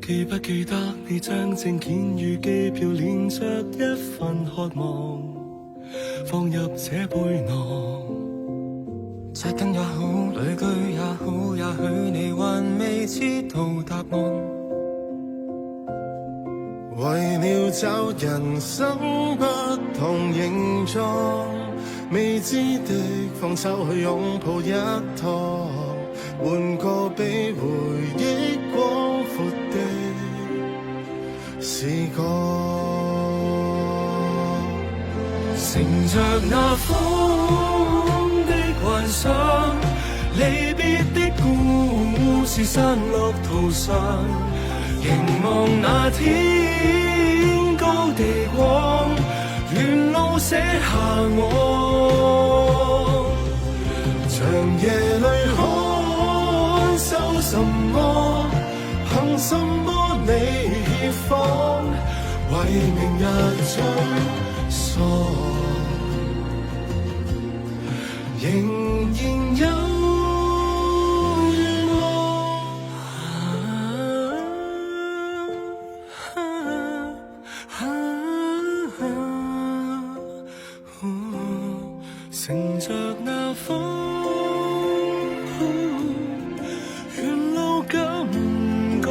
記不記得你將證件與機票連着一份渴望放入這背囊？拆燈也好，旅居也好，也許你還未知道答案。為了找人生不同形狀，未知的放手去擁抱一趟，換個比回憶廣闊的視角，乘着那風的幻想，離別的故事散落途上，凝望那天高地廣，沿路寫下我，長夜裏看守什麼，憑什麼你放，為明日追索，仍然有乘着那風，沿路感覺，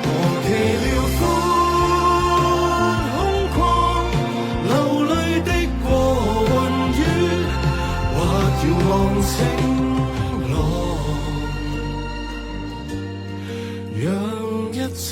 忘記了寬空曠，流淚的過雲雨，或遙望晴朗，讓一切